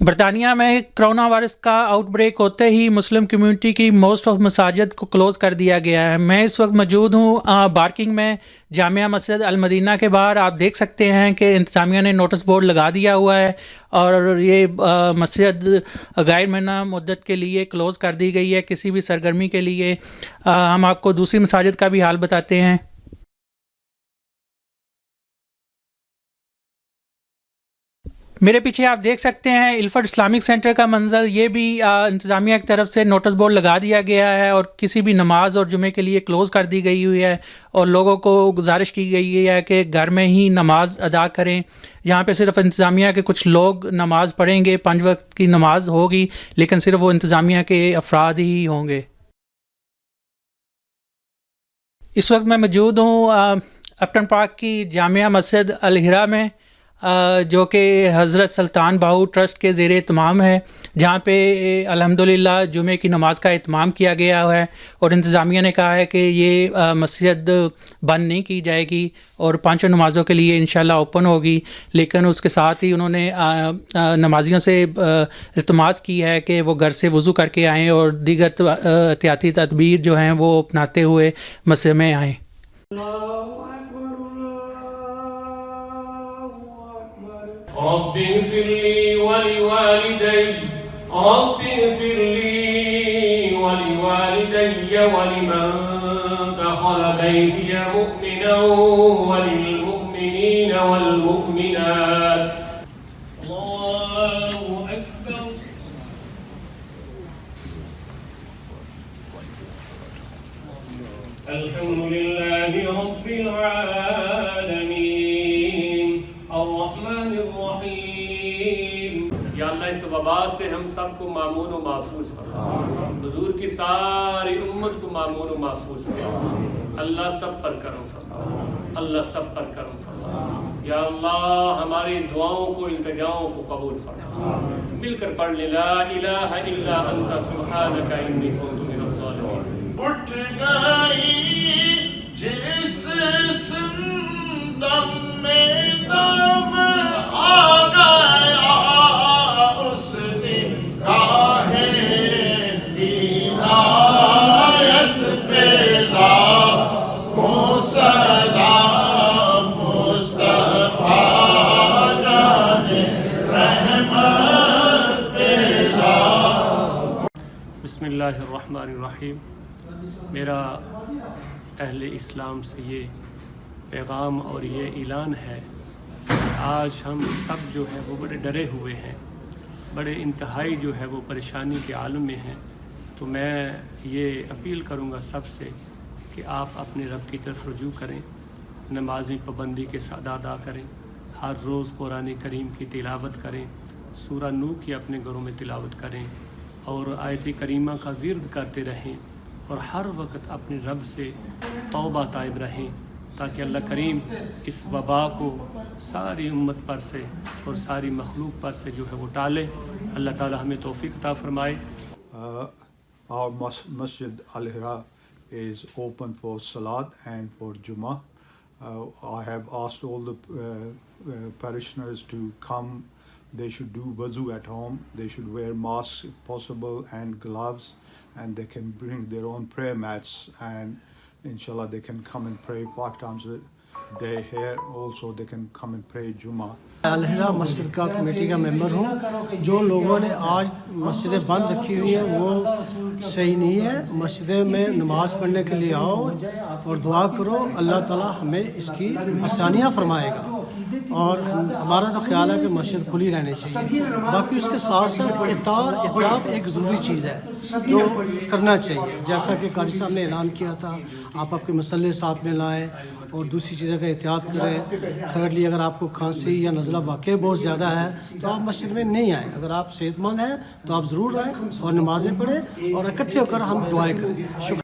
برطانیہ میں corona virus کا آؤٹ بریک ہوتے ہی مسلم کمیونٹی کی موسٹ آف مساجد کو کلوز کر دیا گیا ہے۔ میں اس وقت موجود ہوں بارکنگ میں جامعہ مسجد المدینہ کے باہر۔ آپ دیکھ سکتے ہیں کہ انتظامیہ نے نوٹس بورڈ لگا دیا ہوا ہے اور یہ مسجد غیر معنی مدت کے لیے کلوز کر دی گئی ہے کسی بھی سرگرمی کے لیے۔ ہم آپ کو دوسری مساجد کا بھی حال بتاتے ہیں۔ میرے پیچھے آپ دیکھ سکتے ہیں الفٹ اسلامک سینٹر کا منظر۔ یہ بھی انتظامیہ کی طرف سے نوٹس بورڈ لگا دیا گیا ہے اور کسی بھی نماز اور جمعے کے لیے کلوز کر دی گئی ہوئی ہے اور لوگوں کو گزارش کی گئی ہے کہ گھر میں ہی نماز ادا کریں۔ یہاں پہ صرف انتظامیہ کے کچھ لوگ نماز پڑھیں گے، 5 وقت کی نماز ہوگی، لیکن صرف وہ انتظامیہ کے افراد ہی ہوں گے۔ اس وقت میں موجود ہوں اپٹن پارک کی جامعہ مسجد الہرا میں، جو کہ حضرت سلطان باہو ٹرسٹ کے زیر اہتمام ہے، جہاں پہ الحمدللہ جمعے کی نماز کا اہتمام کیا گیا ہے اور انتظامیہ نے کہا ہے کہ یہ مسجد بند نہیں کی جائے گی اور 5 نمازوں کے لیے انشاءاللہ اوپن ہوگی۔ لیکن اس کے ساتھ ہی انہوں نے نمازیوں سے التماس کی ہے کہ وہ گھر سے وضو کر کے آئیں اور دیگر احتیاطی تدبیر جو ہیں وہ اپناتے ہوئے مسجد میں آئیں۔ رب اغفر لي ولوالدي رب اغفر لي ولوالدي ولمن دخل بيتي مؤمنا وللمؤمنين والمؤمنات الله أكبر الحمد لله رب العالمين الرحمن الرحیم۔ یا اللہ اس وبا سے ہم سب کو مامون و محفوظ فرما، حضور کی ساری امت کو مامون و محفوظ فرما۔ اللہ سب پر کرم فرما، اللہ سب پر کرم فرما۔ یا اللہ ہماری دعاؤں کو التجاؤں کو قبول فرما۔ مل کر پڑھ لیں لا الہ الا انت سبحانک انی کنت من الظالمین۔ اٹھ گئی جس سندم میں دم آ گیا اس نگاہ عنایت پہ لاکھوں سلام مصطفیٰ جان رحمت پہ لاکھوں۔ بسم اللہ الرحمن الرحیم۔ میرا اہل اسلام سے یہ پیغام اور یہ اعلان ہے کہ آج ہم سب جو ہے وہ بڑے ڈرے ہوئے ہیں، بڑے انتہائی جو ہے وہ پریشانی کے عالم میں ہیں۔ تو میں یہ اپیل کروں گا سب سے کہ آپ اپنے رب کی طرف رجوع کریں، نمازیں پابندی کے ساتھ ادا کریں، ہر روز قرآن کریم کی تلاوت کریں، سورہ نوح کی اپنے گھروں میں تلاوت کریں اور آیت کریمہ کا ورد کرتے رہیں اور ہر وقت اپنے رب سے توبہ طائب رہیں، تاکہ اللہ کریم اس وبا کو ساری امت پر سے اور ساری مخلوق پر سے جو ہے وہ ٹالے۔ اللہ تعالی ہمیں توفیق عطا فرمائے۔ Our Masjid Al-Hira is open for Salat and for Jummah. I have asked all the parishioners to come. They should do wuzu at home. They should wear masks if possible and gloves, and they can bring their own prayer mats, and inshallah they can come and pray 5 times a day here. Also they can come and pray Jummah. الہرا مسجد کا committee کا ممبر ہوں۔ جو لوگوں نے آج مسجدیں بند رکھی ہوئی ہیں وہ صحیح نہیں ہے۔ مسجدیں میں نماز پڑھنے کے لیے آؤ اور دعا کرو، اللہ تعالیٰ ہمیں اس کی آسانیاں فرمائے گا۔ اور ہمارا تو خیال ہے کہ مسجد کھلی رہنی چاہیے۔ باقی اس کے ساتھ ساتھ احتیاط ایک ضروری چیز ہے جو کرنا چاہیے، جیسا کہ قاری صاحب نے اعلان کیا تھا، آپ کے مسئلے ساتھ میں لائیں اور دوسری چیزوں کا احتیاط کریں۔ تھرڈلی اگر آپ کو کھانسی یا نزلہ واقع بہت زیادہ ہے تو آپ مسجد میں نہیں آئیں۔ اگر آپ صحت مند ہیں تو آپ ضرور آئیں اور نمازیں پڑھیں اور اکٹھے ہو کر ہم دعائیں کریں۔ شکریہ۔